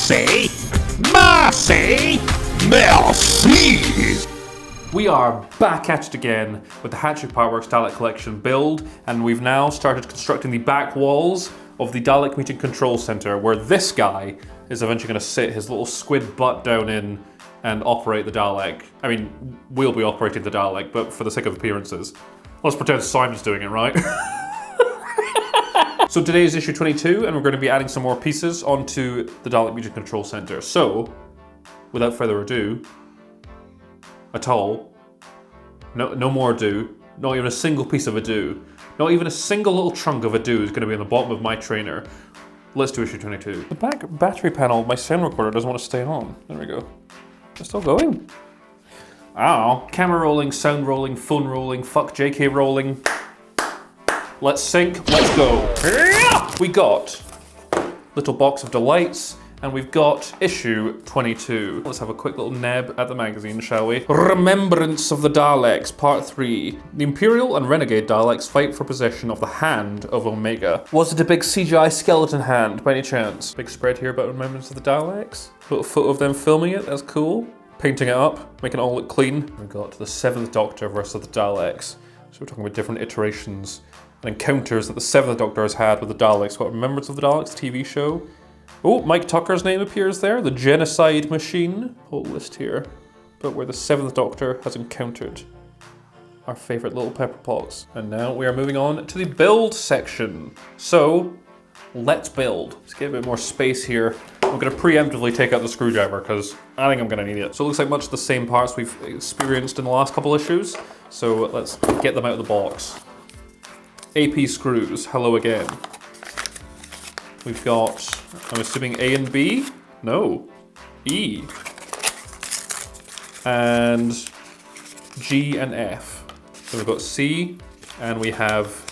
Merci! Merci! Merci! We are back at it again with the Hachette Partworks Dalek Collection build, and we've now started constructing the back walls of the Dalek Mutant Control Centre, where this guy is eventually going to sit his little squid butt down in and operate the Dalek. I mean, we'll be operating the Dalek, but for the sake of appearances, let's pretend Simon's doing it, right? So today is issue 22, and we're going to be adding some more pieces onto the Dalek Mutant Control Centre. So, without further ado, at all, no more ado, not even a single piece of ado, not even a single little chunk of ado is going to be on the bottom of my trainer. Let's do issue 22. The back battery panel of my sound recorder doesn't want to stay on. There we go. It's still going. Ow. Camera rolling, sound rolling, phone rolling, fuck JK rolling. Let's sync, let's go. We got little box of delights, and we've got issue 22. Let's have a quick little neb at the magazine, shall we? Remembrance of the Daleks, part 3. The Imperial and Renegade Daleks fight for possession of the Hand of Omega. Was it a big CGI skeleton hand, by any chance? Big spread here about Remembrance of the Daleks. Little photo of them filming it, that's cool. Painting it up, making it all look clean. We've got the 7th Doctor versus the Daleks. So we're talking about different iterations and encounters that the 7th Doctor has had with the Daleks. We've got Remembrance of the Daleks TV show. Oh, Mike Tucker's name appears there, the genocide machine. Whole list here, but where the 7th Doctor has encountered our favourite little pepper pots. And now we are moving on to the build section. So, let's build. Let's get a bit more space here. I'm going to preemptively take out the screwdriver because I think I'm going to need it. So it looks like much the same parts we've experienced in the last couple issues. So let's get them out of the box. AP screws, hello again. We've got, I'm assuming A and B? No, E. And G and F. So we've got C and we have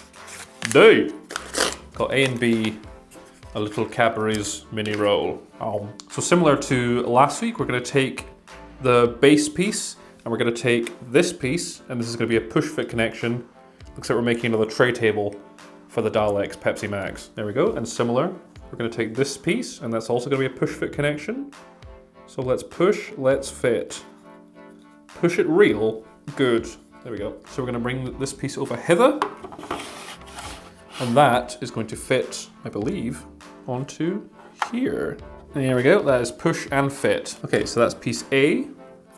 D. Got A and B, a little Cadbury's mini roll. So similar to last week, we're going to take the base piece and we're going to take this piece, and this is going to be a push fit connection. Looks like we're making another tray table for the Daleks Pepsi Max. There we go, and similar. We're going to take this piece, and that's also going to be a push fit connection. So let's push, let's fit. Push it real, good. There we go. So we're going to bring this piece over hither, and that is going to fit, I believe, onto here. There we go, that is push and fit. Okay, so that's piece A,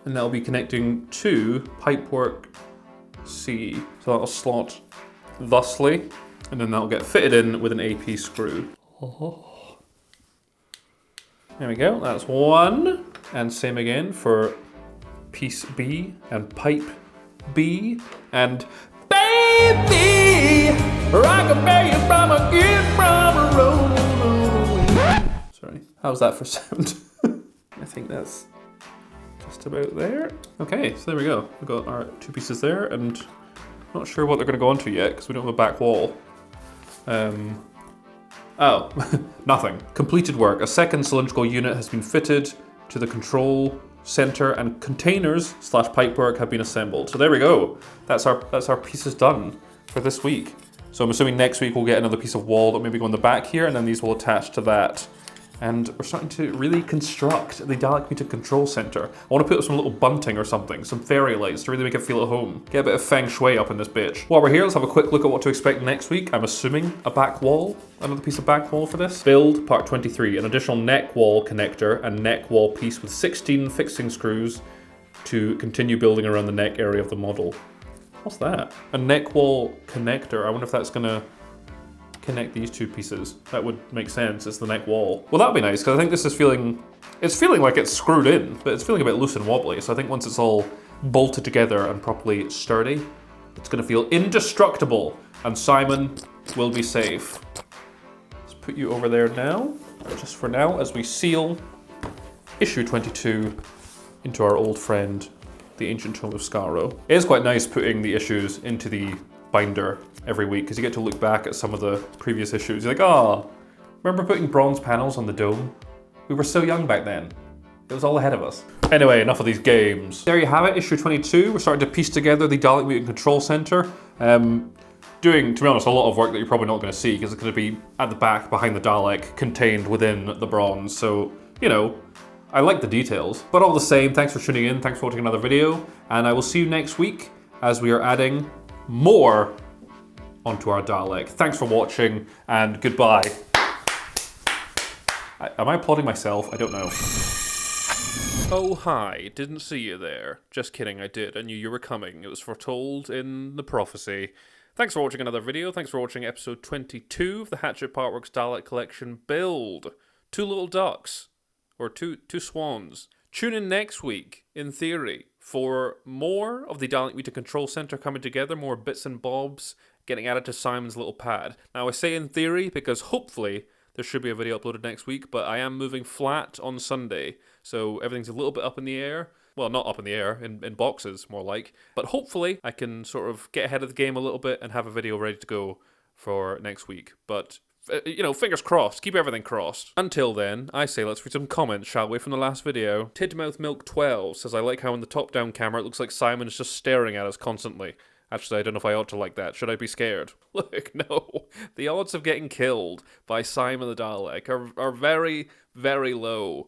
and that'll be connecting to pipework C. So that'll slot thusly, and then that'll get fitted in with an AP screw. Oh. There we go, that's one. And same again for piece B and pipe B and baby, rockabye from a good from a roll. Sorry, how's that for sound? I think that's just about there. Okay, so there we go. We've got our two pieces there, and not sure what they're going to go onto yet because we don't have a back wall. Oh, nothing. Completed work. A second cylindrical unit has been fitted to the control center, and containers / pipework have been assembled. So there we go. That's our pieces done for this week. So I'm assuming next week we'll get another piece of wall that maybe go on the back here, and then these will attach to that. And we're starting to really construct the Dalek Mutant Control Centre. I want to put up some little bunting or something, some fairy lights to really make it feel at home. Get a bit of feng shui up in this bitch. While we're here, let's have a quick look at what to expect next week. I'm assuming a back wall, another piece of back wall for this. Build part 23, an additional neck wall connector and neck wall piece with 16 fixing screws to continue building around the neck area of the model. What's that? A neck wall connector. I wonder if that's gonna connect these two pieces. That would make sense. It's the neck wall. Well, that'd be nice because I think this is feeling like it's screwed in, but it's feeling a bit loose and wobbly. So I think once it's all bolted together and properly sturdy, it's going to feel indestructible, and Simon will be safe. Let's put you over there now, just for now, as we seal issue 22 into our old friend, the Ancient Tome of Skaro. It is quite nice putting the issues into the binder every week because you get to look back at some of the previous issues. You're like, oh, remember putting bronze panels on the dome? We were so young back then. It was all ahead of us. Anyway, enough of these games. There you have it, issue 22. We're starting to piece together the Dalek Mutant Control Centre. Doing, to be honest, a lot of work that you're probably not going to see because it's going to be at the back behind the Dalek, contained within the bronze. So you know, I like the details. But all the same, thanks for tuning in, thanks for watching another video, and I will see you next week as we are adding more onto our Dalek. Thanks for watching, and goodbye. Am I applauding myself? I don't know. Oh, hi. Didn't see you there. Just kidding, I did. I knew you were coming. It was foretold in the prophecy. Thanks for watching another video. Thanks for watching episode 22 of the Hachette Partworks Dalek Collection build. 2 little ducks. Or two swans. Tune in next week, in theory, for more of the Dalek Mutant Control Centre coming together, more bits and bobs getting added to Simon's little pad. Now I say in theory because hopefully there should be a video uploaded next week, but I am moving flat on Sunday, so everything's a little bit up in the air. Well, not up in the air, in boxes, more like. But hopefully I can sort of get ahead of the game a little bit and have a video ready to go for next week. But you know, fingers crossed. Keep everything crossed. Until then, I say let's read some comments, shall we, from the last video. Tidmouthmilk12 says, I like how in the top-down camera it looks like Simon is just staring at us constantly. Actually, I don't know if I ought to like that. Should I be scared? Look, no. The odds of getting killed by Simon the Dalek are very, very low.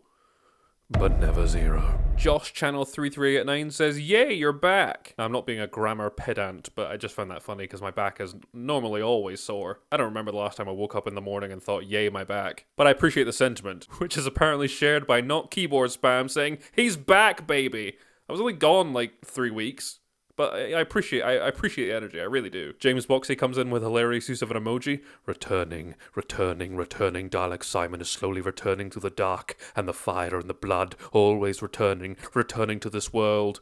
But never zero. Josh Channel 3389 says, yay, you're back. Now, I'm not being a grammar pedant, but I just found that funny because my back is normally always sore. I don't remember the last time I woke up in the morning and thought, yay, my back. But I appreciate the sentiment, which is apparently shared by not keyboard spam saying, he's back, baby. I was only gone like 3 weeks. But I appreciate the energy, I really do. James Boxey comes in with hilarious use of an emoji. Returning, Dalek Simon is slowly returning through the dark and the fire and the blood, always returning to this world.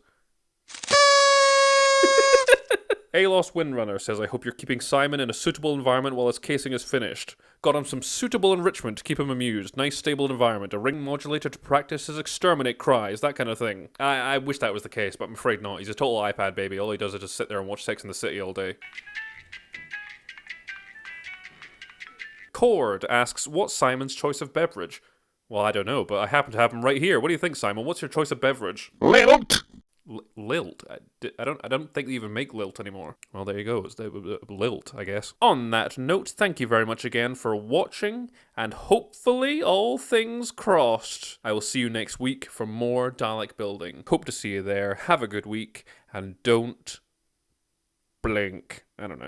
Alos Windrunner says, I hope you're keeping Simon in a suitable environment while his casing is finished. Got him some suitable enrichment to keep him amused. Nice stable environment. A ring modulator to practice his exterminate cries. That kind of thing. I wish that was the case, but I'm afraid not. He's a total iPad baby. All he does is just sit there and watch Sex and the City all day. Cord asks, what's Simon's choice of beverage? Well, I don't know, but I happen to have him right here. What do you think, Simon? What's your choice of beverage? Lilt! Lilt? I don't think they even make Lilt anymore. Well, there you go. It's Lilt, I guess. On that note, thank you very much again for watching, and hopefully all things crossed. I will see you next week for more Dalek building. Hope to see you there. Have a good week, and don't blink. I don't know.